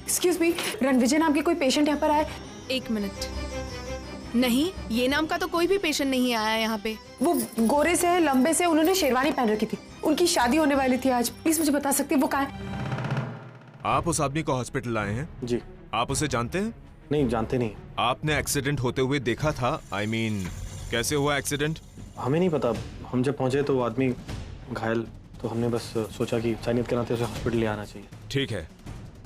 Excuse me, Ranvijay नाम के कोई पेशेंट यहाँ पर आए? एक मिनट, नहीं, ये नाम का तो कोई भी पेशेंट नहीं आया यहाँ पे। वो गोरे से है, लंबे से, उन्होंने शेरवानी पहन रखी थी, उनकी शादी होने वाली थी आज। प्लीज मुझे बता सकते हैं वो कहाँ है? आप उस आदमी को हॉस्पिटल लाए हैं? जी। आप उसे जानते हैं? नहीं, जानते नहीं। आपने एक्सीडेंट होते हुए देखा था? I mean, कैसे हुआ एक्सीडेंट? हमें नहीं पता, हम जब पहुंचे तो वो आदमी घायल, तो हमने बस सोचा कि इंसानियत के नाते उसे हॉस्पिटल ले आना चाहिए। ठीक है,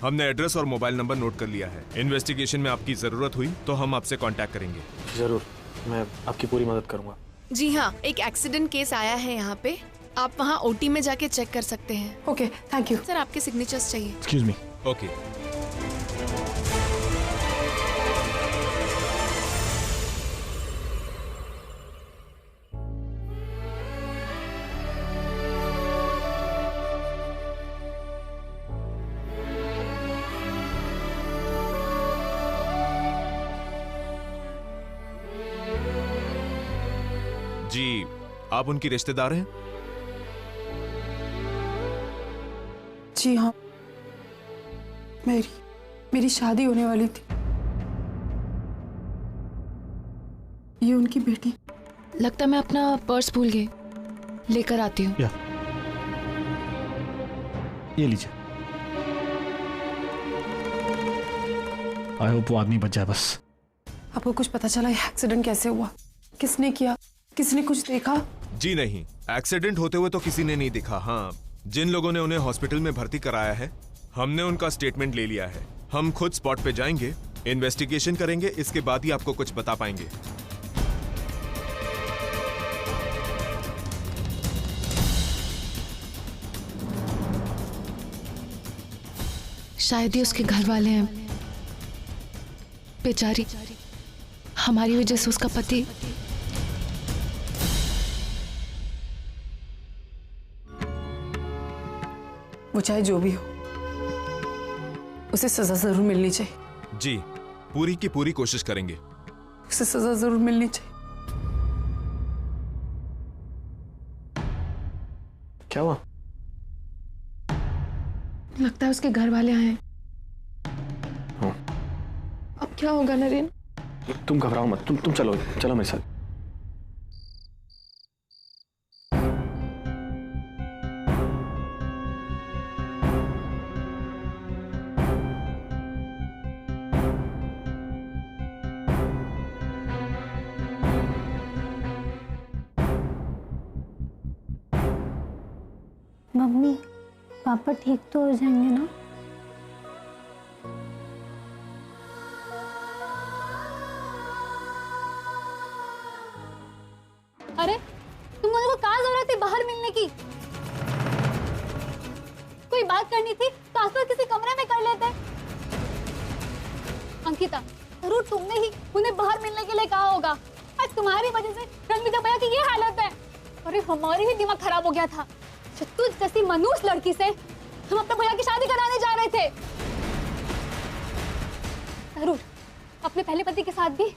हमने एड्रेस और मोबाइल नंबर नोट कर लिया है। इन्वेस्टिगेशन में आपकी जरूरत हुई तो हम आपसे कांटेक्ट करेंगे। जरूर, मैं आपकी पूरी मदद करूंगा। जी हाँ, एक एक्सीडेंट केस आया है यहाँ पे, आप वहाँ ओटी में जाके चेक कर सकते हैं। Okay, thank you. सर, आपके सिग्नेचर्स चाहिए। Excuse me. ओके। जी, आप उनकी रिश्तेदार हैं? जी हाँ, मेरी शादी होने वाली थी। ये उनकी बेटी। लगता मैं अपना पर्स भूल गई, लेकर आती हूँ। ये लीजिए। आई होप वो आदमी बच जाए बस। आपको कुछ पता चला ये एक्सीडेंट कैसे हुआ? किसने किया? किसने कुछ देखा? जी नहीं, एक्सीडेंट होते हुए तो किसी ने नहीं देखा। हाँ, जिन लोगों ने उन्हें हॉस्पिटल में भर्ती कराया है, हमने उनका स्टेटमेंट ले लिया है। हम खुद स्पॉट पे जाएंगे, इन्वेस्टिगेशन करेंगे, इसके बाद ही आपको कुछ बता पाएंगे। शायद ही उसके घर वाले हैं, बेचारी, हमारी वजह से उसका पति। वो चाहे जो भी हो, उसे सजा जरूर मिलनी चाहिए। जी, पूरी की पूरी कोशिश करेंगे। उसे सजा जरूर मिलनी चाहिए। क्या हुआ? लगता है उसके घर वाले आए हैं। अब क्या होगा नरेन? तुम घबराओ मत, तुम चलो मेरे साथ। मम्मी, पापा ठीक तो हो जाएंगे ना? अरे, तुम लोगों को कहाँ जरूरत थी बाहर मिलने की? कोई बात करनी थी तो आसपास किसी कमरे में कर लेते। अंकिता, जरूर तुमने ही उन्हें बाहर मिलने के लिए कहा होगा। आज तुम्हारी वजह से रणविजय भैया की ये हालत है। अरे, हमारी ही दिमाग खराब हो गया था। तुझ जैसी मनूस लड़की से हम अपने भैया की शादी कराने जा रहे थे। जरूर अपने पहले पति के साथ भी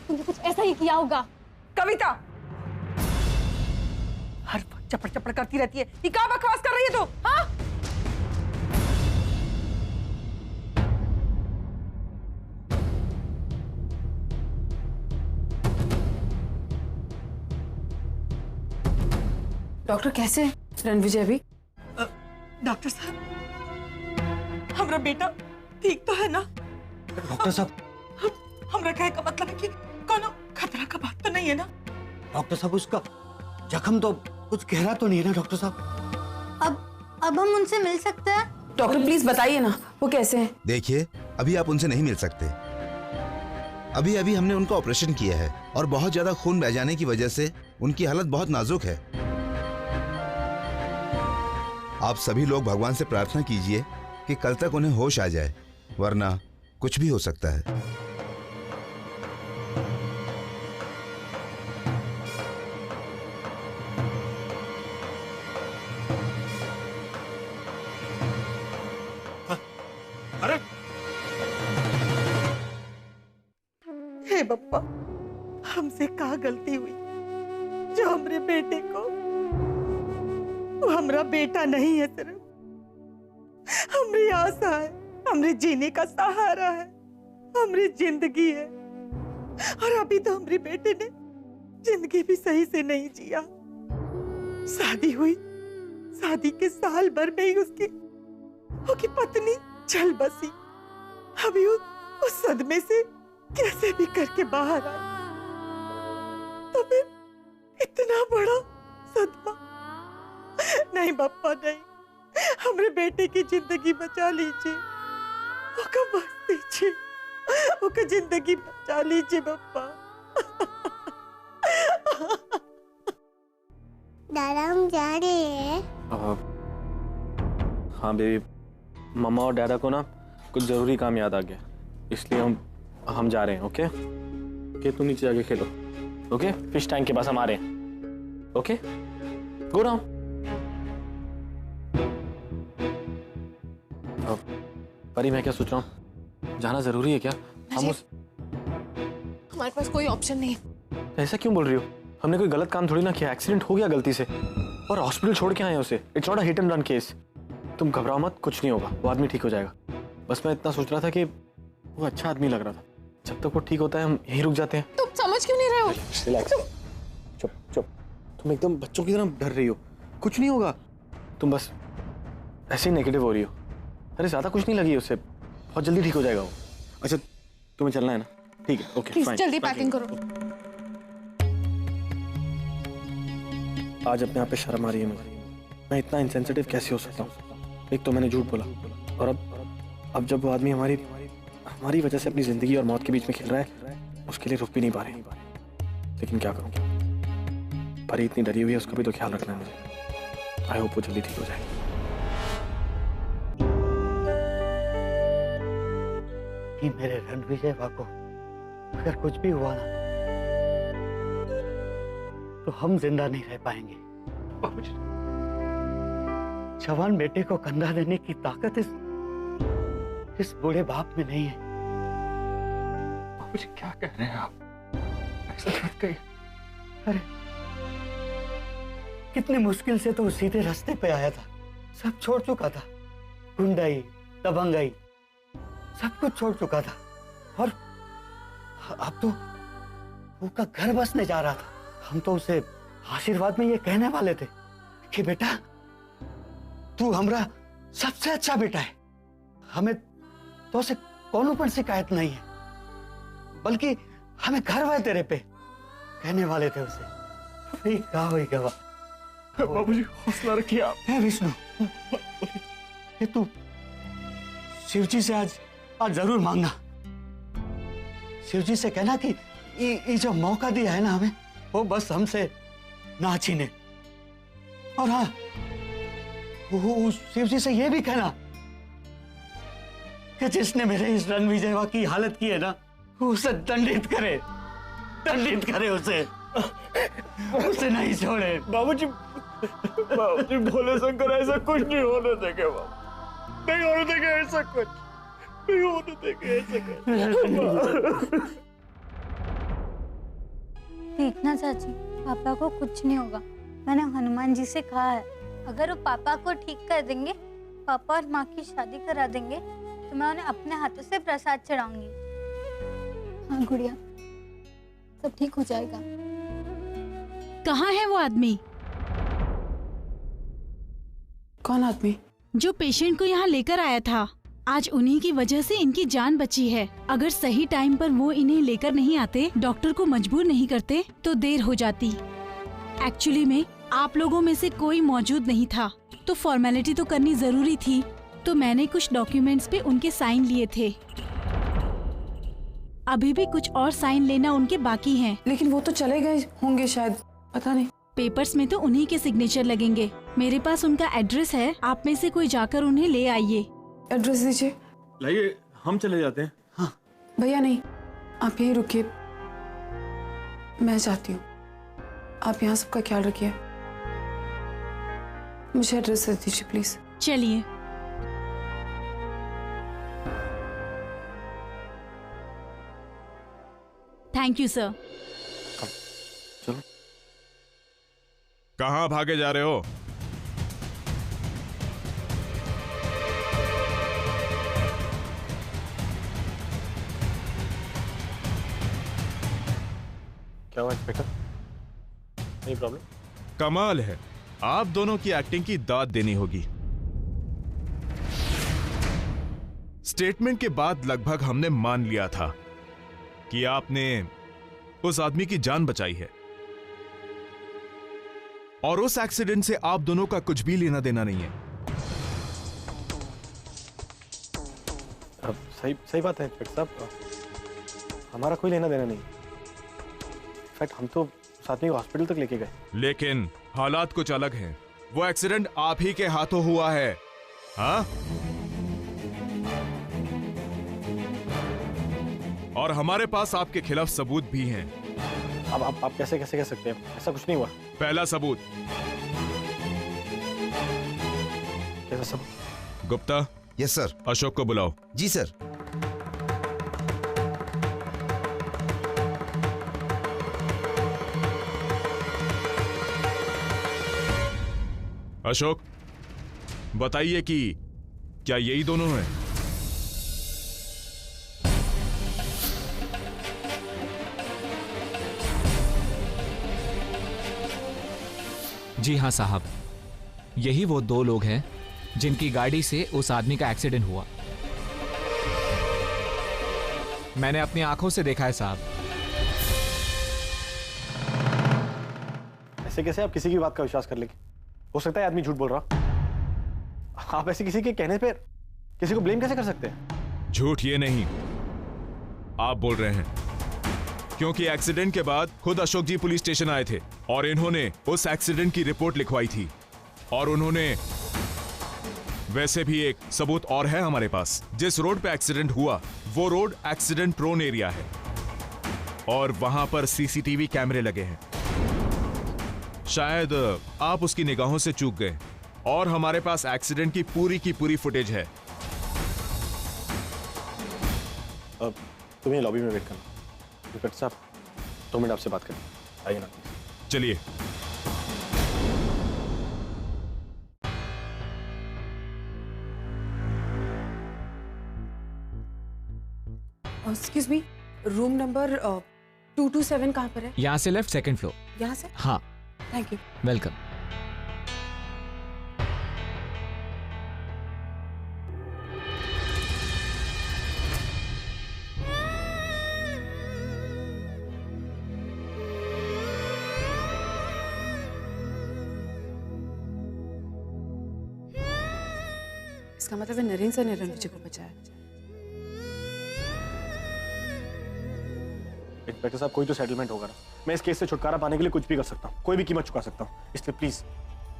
तुमने कुछ ऐसा ही किया होगा। कविता, हर वक्त चपड़ चपड़ करती रहती है। ये क्या बकवास कर रही है तू? हाँ? डॉक्टर कैसे है रणविजय? अभी डॉक्टर साहब, हमारा बेटा ठीक तो है ना? डॉक्टर साहब, हमरा कहे का मतलब है कि कोनो खतरा का बात तो नहीं है ना? डॉक्टर साहब, उसका जख्म तो कुछ गहरा तो नहीं है ना डॉक्टर साहब? अब हम उनसे मिल सकते हैं? डॉक्टर प्लीज बताइए ना, वो कैसे हैं? देखिए, अभी आप उनसे नहीं मिल सकते। अभी हमने उनका ऑपरेशन किया है और बहुत ज्यादा खून बह जाने की वजह से उनकी हालत बहुत नाजुक है। आप सभी लोग भगवान से प्रार्थना कीजिए कि कल तक उन्हें होश आ जाए, वरना कुछ भी हो सकता है। अरे, हे बप्पा, हमसे क्या गलती हुई जो हमरे बेटे को, वो हमरा बेटा नहीं है, सिर्फ हमरी आशा है, हमरे जीने का सहारा है, हमरी जिंदगी है। और अभी तो हमरे बेटे ने जिंदगी भी सही से नहीं जिया। शादी हुई, शादी के साल भर में ही उसकी पत्नी चल बसी। अभी उस सदमे से कैसे भी करके बाहर आई, तो फिर इतना बड़ा सदमा। नहीं बप्पा नहीं, हमरे बेटे की जिंदगी बचा लीजिए, ओका बस दीजिए, ओका जिंदगी बचा लीजिए बप्पा। दादा हम जा रहे हैं। हाँ बेबी, मम्मा और डैडा को ना कुछ जरूरी काम याद आ गया, इसलिए हम जा रहे हैं। ओके ओके, तुम नीचे जाके खेलो। ओके, फिश टैंक के पास हम आ रहे हैं। Okay, go down. परी, मैं क्या सोच रहा हूँ, जाना जरूरी है क्या? हमारे पास कोई ऑप्शन नहीं है। ऐसा क्यों बोल रही हो? हमने कोई गलत काम थोड़ी ना किया, एक्सीडेंट हो गया गलती से, और हॉस्पिटल छोड़ के आए उसे। It's not a hit and run case. तुम घबराओ मत, कुछ नहीं होगा, वो आदमी ठीक हो जाएगा। बस मैं इतना सोच रहा था कि वो अच्छा आदमी लग रहा था। जब तक वो ठीक होता है हम यहीं रुक जाते हैं। तुम समझ क्यों नहीं रहे हो? रिलैक्स, चुप चुप। तुम एकदम बच्चों की तरह डर रही हो। कुछ नहीं होगा, तुम बस ऐसे ही नेगेटिव हो रही हो। अरे ज्यादा कुछ नहीं लगी उससे, बहुत जल्दी ठीक हो जाएगा वो। अच्छा, तुम्हें चलना है ना? ठीक है, ओके प्लीज जल्दी पैकिंग करो। आज अपने आप पे शर्म आ रही है मुझे। मैं इतना इंसेंसिटिव कैसे हो सकता हूँ? एक तो मैंने झूठ बोला, और अब जब वो आदमी हमारी वजह से अपनी जिंदगी और मौत के बीच में खेल रहा है, उसके लिए रुक भी नहीं पा रहे। लेकिन क्या करूँ, परी इतनी डरी हुई है, उसका भी तो ख्याल रखना है मुझे। आई होप वो जल्दी ठीक हो जाए। कि मेरे रणविजय को अगर कुछ भी हुआ ना, तो हम जिंदा नहीं रह पाएंगे। जवान बेटे को कंधा देने की ताकत इस बूढ़े बाप में नहीं है। मुझे क्या कह रहे हैं आप? ऐसा मत कहिए। अरे कितनी मुश्किल से तो सीधे रास्ते पे आया था, सब छोड़ चुका था, गुंडाई, दबंगाई, सब कुछ छोड़ चुका था, और अब तो वो का घर बसने जा रहा था। हम तो उसे आशीर्वाद में ये कहने वाले थे कि बेटा तू हमारा सबसे अच्छा बेटा है, हमें तो से कोनो पर शिकायत नहीं है, बल्कि हमें गर्व है तेरे पे, कहने वाले थे उसे। गवा बाबूजी, हौसला रखिए आप। है विष्णु, ये तू शिवजी से आज जरूर मांगना। शिवजी से कहना कि ये जो मौका दिया है ना हमें, वो बस हमसे ना छीने। और हाँ, वो शिवजी से ये भी कहना कि जिसने मेरे इस रणविजय की हालत की है ना, उसे दंडित करे उसे नहीं छोड़े। बाबूजी भोले शंकर, ऐसा कुछ नहीं होने देंगे बाबू, नहीं होने देंगे ऐसा कुछ, नहीं होने देंगे ऐसा कुछ। देखना चाची, पापा को कुछ नहीं होगा। मैंने हनुमान जी से कहा है, अगर वो पापा को ठीक कर देंगे, पापा और माँ की शादी करा देंगे, तो मैं उन्हें अपने हाथों से प्रसाद चढ़ाऊंगी। हाँ गुड़िया, सब ठीक हो जाएगा। कहाँ है वो आदमी? कौन आदमी? जो पेशेंट को यहाँ लेकर आया था। आज उन्हीं की वजह से इनकी जान बची है। अगर सही टाइम पर वो इन्हें लेकर नहीं आते, डॉक्टर को मजबूर नहीं करते, तो देर हो जाती। एक्चुअली में आप लोगों में से कोई मौजूद नहीं था, तो फॉर्मेलिटी तो करनी जरूरी थी, तो मैंने कुछ डॉक्यूमेंट्स पे उनके साइन लिए थे। अभी भी कुछ और साइन लेना उनके बाकी हैं। लेकिन वो तो चले गए होंगे शायद, पता नहीं। पेपर्स में तो उन्हीं के सिग्नेचर लगेंगे। मेरे पास उनका एड्रेस है, आप में से कोई जाकर उन्हें ले आइए। एड्रेस दीजिए। लाइए, हम चले जाते हैं। हाँ भैया नहीं, आप यहीं रुकिए, मैं जाती हूँ। आप यहाँ सबका ख्याल रखिए। मुझे एड्रेस दे दीजिए प्लीज। चलिए। Thank you sir. चलो। कहाँ भागे जा रहे हो? क्या हुआ इंस्पेक्टर? नहीं प्रॉब्लम? कमाल है, आप दोनों की एक्टिंग की दाद देनी होगी। स्टेटमेंट के बाद लगभग हमने मान लिया था कि आपने उस आदमी की जान बचाई है और उस एक्सीडेंट से आप दोनों का कुछ भी लेना देना नहीं है। सही बात है इंस्पेक्टर साहब, हमारा कोई लेना देना नहीं। इनफैक्ट हम तो उस आदमी को हॉस्पिटल तक लेके गए। लेकिन हालात कुछ अलग हैं। वो एक्सीडेंट आप ही के हाथों हुआ है। हाँ, और हमारे पास आपके खिलाफ सबूत भी हैं। अब आप कैसे कह सकते हैं? ऐसा कुछ नहीं हुआ। पहला सबूत। कैसा सबूत? गुप्ता। Yes sir. अशोक को बुलाओ। जी सर। अशोक, बताइए कि क्या यही दोनों हैं? जी हाँ साहब, यही वो दो लोग हैं जिनकी गाड़ी से उस आदमी का एक्सीडेंट हुआ। मैंने अपनी आंखों से देखा है साहब। ऐसे कैसे आप किसी की बात का विश्वास कर लेंगे? हो सकता है आदमी झूठ बोल रहा। आप ऐसे किसी के कहने पे किसी को ब्लेम कैसे कर सकते हैं? झूठ ये नहीं, आप बोल रहे हैं, क्योंकि एक्सीडेंट के बाद खुद अशोक जी पुलिस स्टेशन आए थे और इन्होंने उस एक्सीडेंट की रिपोर्ट लिखवाई थी। और उन्होंने वैसे भी एक सबूत और है हमारे पास। जिस रोड पे एक्सीडेंट हुआ वो रोड एक्सीडेंट प्रोन एरिया है और वहां पर सीसीटीवी कैमरे लगे हैं। शायद आप उसकी निगाहों से चूक गए और हमारे पास एक्सीडेंट की पूरी फुटेज है। अब तुम्हें लॉबी में वेट करना। इंस्पेक्टर साहब 2 मिनट आपसे बात करें, आइए ना। चलिए। एक्सक्यूज मी, रूम नंबर 227 कहाँ पर है? यहाँ से लेफ्ट, सेकंड फ्लोर। यहाँ से? हाँ। Thank you. वेलकम। इसका मतलब है नरेंद्र सर ने रणविजय को बचाया। इंस्पेक्टर साहब, कोई तो सेटलमेंट होगा ना। मैं इस केस से छुटकारा पाने के लिए कुछ भी कर सकता हूँ, कोई भी कीमत चुका सकता हूँ। इसलिए प्लीज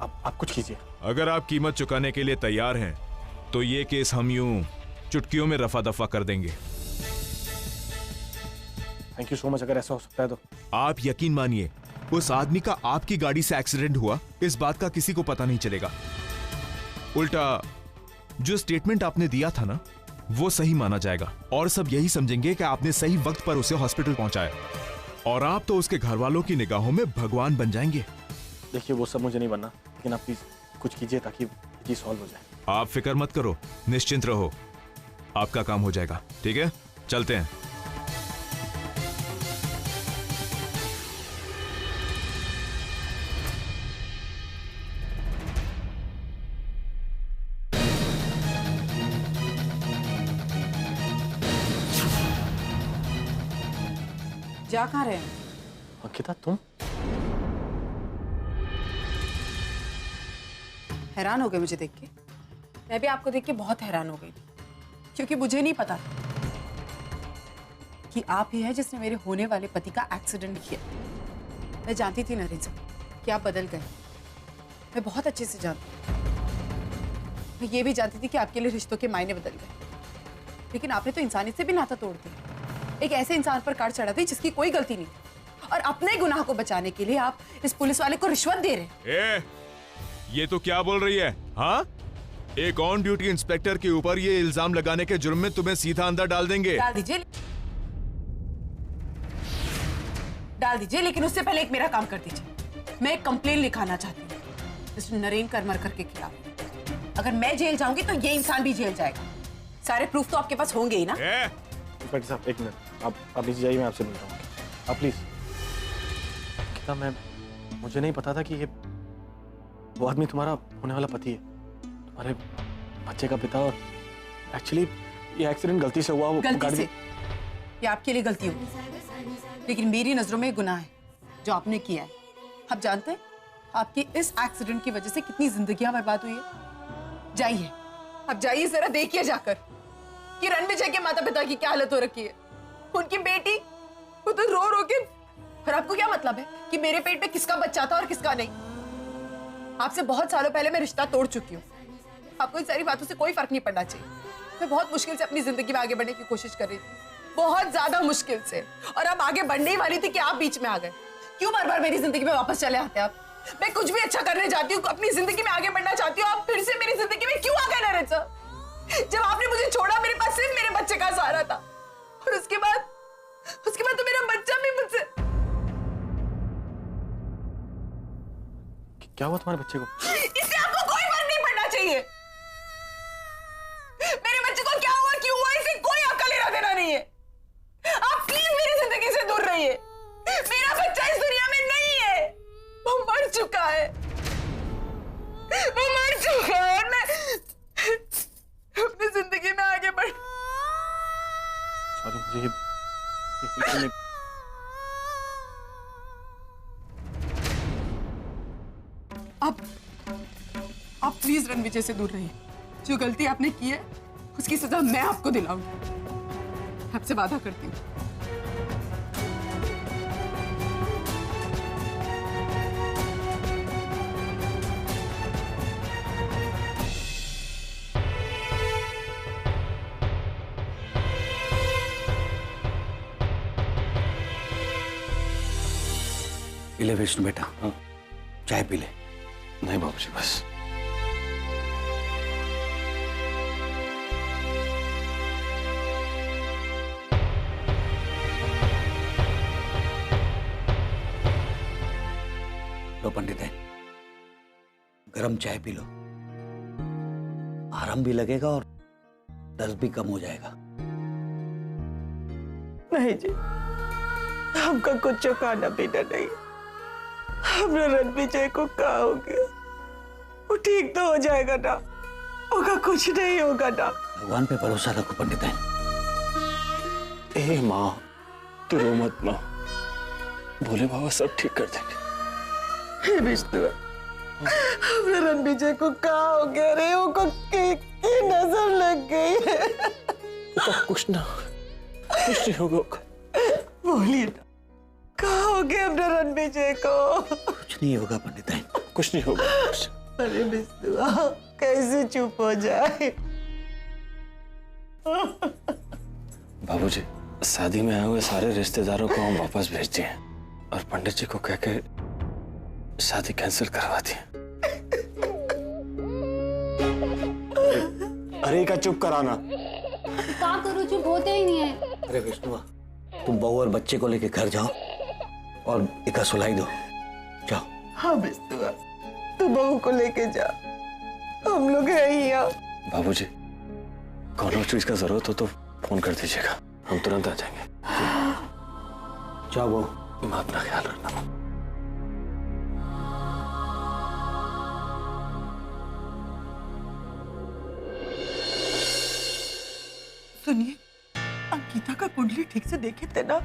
आप कुछ कीजिए। अगर आप कीमत चुकाने के लिए तैयार हैं तो ये केस हम यूं चुटकियों में रफा दफा कर देंगे। Thank you so much. अगर ऐसा हो सकता है तो आप यकीन मानिए, उस आदमी का आपकी गाड़ी से एक्सीडेंट हुआ इस बात का किसी को पता नहीं चलेगा। उल्टा जो स्टेटमेंट आपने दिया था ना, वो सही माना जाएगा और सब यही समझेंगे कि आपने सही वक्त पर उसे हॉस्पिटल पहुंचाया और आप तो उसके घर वालों की निगाहों में भगवान बन जाएंगे। देखिए, वो सब मुझे नहीं बनना, लेकिन आप प्लीज कुछ कीजिए ताकि ये सॉल्व हो जाए। आप फिक्र मत करो, निश्चिंत रहो, आपका काम हो जाएगा। ठीक है, चलते हैं। जा कहाँ रहे हैं? अंकिता, तुम? हैरान हो गए मुझे देख के? मैं भी आपको देख के बहुत हैरान हो गई थी, क्योंकि मुझे नहीं पता था कि आप ही है जिसने मेरे होने वाले पति का एक्सीडेंट किया। मैं जानती थी नरेंद्र सर कि आप बदल गए, मैं बहुत अच्छे से जानती हूँ। मैं ये भी जानती थी कि आपके लिए रिश्तों के मायने बदल गए, लेकिन आपने तो इंसानियत से भी नाता तोड़ दिया। एक ऐसे इंसान पर कार चढ़ा दी जिसकी कोई गलती नहीं, और अपने गुनाह को बचाने के लिए आप इस पुलिस वाले को रिश्वत दे रहे हैं। ये तो क्या बोल रही है? हाँ, एक ऑन ड्यूटी इंस्पेक्टर के ऊपर ये इल्जाम लगाने के जुर्म में तुम्हें सीधा अंदर डाल देंगे। डाल दीजिए, लेकिन उससे पहले एक मेरा काम कर दीजिए। मैं एक कंप्लेन लिखाना चाहती हूँ मिस्टर नरेंद्र करमरकर के खिलाफ। अगर मैं जेल जाऊंगी तो ये इंसान भी जेल जाएगा। सारे प्रूफ तो आपके पास होंगे ही ना? इंस्पेक्टर साहब, 1 मिनट, आप नीचे जाइए, मैं आपसे मिलता हूँ। आप प्लीज। अंकिता, मुझे नहीं पता था कि ये वो आदमी तुम्हारा होने वाला पति है, तुम्हारे बच्चे का पिता। और एक्चुअली ये एक्सीडेंट गलती से हुआ। वो गलती से? ये आपके लिए गलती होगी, लेकिन मेरी नजरों में गुनाह है जो आपने किया है। आप जानते हैं आपकी इस एक्सीडेंट की वजह से कितनी जिंदगियां बर्बाद हुई है। जाइए, अब जाइए, जरा देखिए जाकर कि रणविजय के माता पिता की क्या हालत हो रखी है। उनकी बेटी वो तो रो रो के। और आपको क्या मतलब है कि मेरे पेट में किसका बच्चा था और किसका नहीं? आपसे बहुत सालों पहले मैं रिश्ता तोड़ चुकी हूँ। आपको इन सारी बातों से कोई फर्क नहीं पड़ना चाहिए। मैं बहुत मुश्किल से अपनी जिंदगी में आगे बढ़ने की कोशिश कर रही थी, बहुत ज्यादा मुश्किल से, और अब आगे बढ़ने ही वाली थी कि आप बीच में आ गए। क्यों बार बार मेरी जिंदगी में वापस चले आते आप? मैं कुछ भी अच्छा करने जाती हूँ, अपनी जिंदगी में आगे बढ़ना चाहती हूँ, आप फिर से मेरी जिंदगी में क्यों आ गए नरेंद्र सर? जब आपने मुझे छोड़ा, मेरे पास सिर्फ मेरे बच्चे का सहारा था, और उसके बाद तो मेरा बच्चा भी मुझसे। क्या हुआ तुम्हारे बच्चे को? इससे आपको कोई फर्क नहीं पड़ना चाहिए। मेरे बच्चे को क्या हुआ, क्यों हुआ, इसे कोई अकल लेना देना नहीं है। आप प्लीज मेरी जिंदगी से दूर रहिए। मेरा बच्चा इस दुनिया में नहीं है, वो मर चुका है, वो मर चुका है। मैं अपनी जिंदगी में आगे बढ़। सॉरी, मुझे आप प्लीज रणविजय से दूर रहिए। जो गलती आपने की है उसकी सजा मैं आपको दिलाऊंगी, आपसे वादा करती हूँ। पी ले विष्णु बेटा। हाँ, चाय पी ले। नहीं बाबूजी, बस। लो पंडित है, गरम चाय पी लो, आराम भी लगेगा और दर्द भी कम हो जाएगा। नहीं जी, हमका कुछ खाना पीना नहीं। हमने रणविजय को क्या हो गया? वो ठीक तो हो जाएगा ना, होगा कुछ नहीं होगा ना। भगवान पे भरोसा रखो पंडित है। ए माँ, तू रो मत माँ, भोले बाबा सब ठीक कर देंगे। हे विष्णु, हमने रणविजय को क्या हो गया रे? वो को की नजर लग गई है। कुछ नहीं होगा। बोलिए ना, क्या हो गया हमने रणविजय को? कुछ नहीं होगा पंडित है, कुछ नहीं होगा। अरे विष्णु, कैसे चुप हो जाए? बाबूजी, शादी में आए हुए सारे रिश्तेदारों को हम वापस भेज दिए और पंडित जी को कह के शादी कैंसिल करवा दी। अरे का चुप कराना। क्या करूं, चुप होते ही नहीं है। अरे विष्णु, तुम बहू और बच्चे को लेके घर जाओ और इका सुलाई दो, जाओ। हाँ विष्णु, तू बहू को लेके जा, हम लोग हैं ही यहाँ। बाबूजी, कौन चीज का जरूरत हो तो फोन कर दीजिएगा, हम तुरंत आ जाएंगे। जाओ बहू, तुम अपना ख्याल रखना। सुनिए, अंकिता का कुंडली ठीक से देखे थे ना?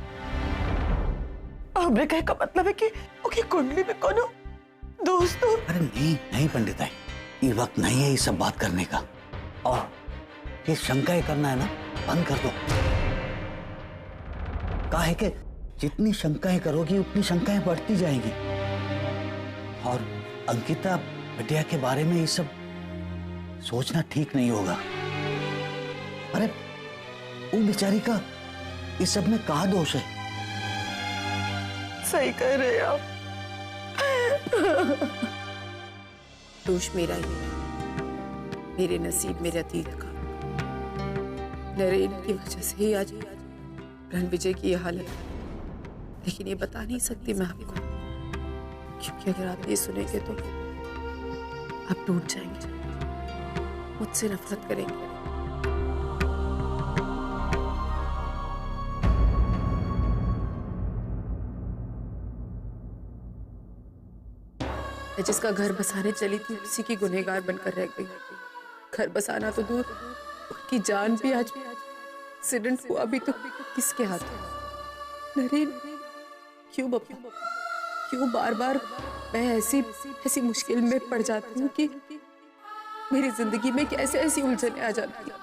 हमने कहे का मतलब है कि ओके कुंडली में कौन हो दोस्तों? अरे नहीं पंडित है, ये वक्त नहीं है ये सब बात करने का, और ये शंकाएं करना है ना, बंद कर दो। कहा है कि जितनी शंकाएं करोगी उतनी शंकाएं बढ़ती जाएंगी, और अंकिता बिटिया के बारे में ये सब सोचना ठीक नहीं होगा। अरे वो बेचारी का इस सब में कहाँ दोष है? सही कह रहे आप। दोष मेरा ही है, मेरे नसीब में रतीत का। नरेन की वजह से ही आज रणविजय की यह हालत है, लेकिन ये बता नहीं सकती मैं आपको, क्योंकि अगर आप ये सुनेंगे तो आप टूट जाएंगे, मुझसे नफरत करेंगे। मैं जिसका घर बसाने चली थी उसी की गुनहगार बनकर रह गई। घर बसाना तो दूर, उनकी जान भी आज एक्सीडेंट हुआ भी तो किसके हाथों? नरेन, क्यों बप्पा, क्यों बार बार मैं ऐसी मुश्किल में पड़ जाती हूँ कि मेरी जिंदगी में कैसे ऐसी उलझने आ जाती है।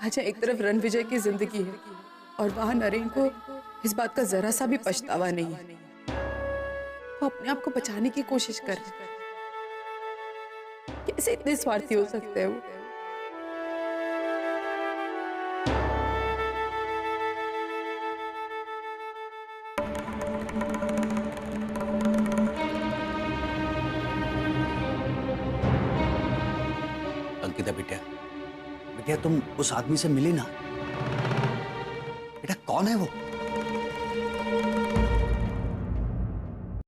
आज एक तरफ रणविजय की जिंदगी है और वहां नरेन को इस बात का जरा सा भी पछतावा नहीं है। वो अपने आप को बचाने की कोशिश कर रहे हैं। कैसे इतने स्वार्थी हो सकते हैं वो? अंकिता बेटा, बेटा तुम उस आदमी से मिली ना? बेटा कौन है वो?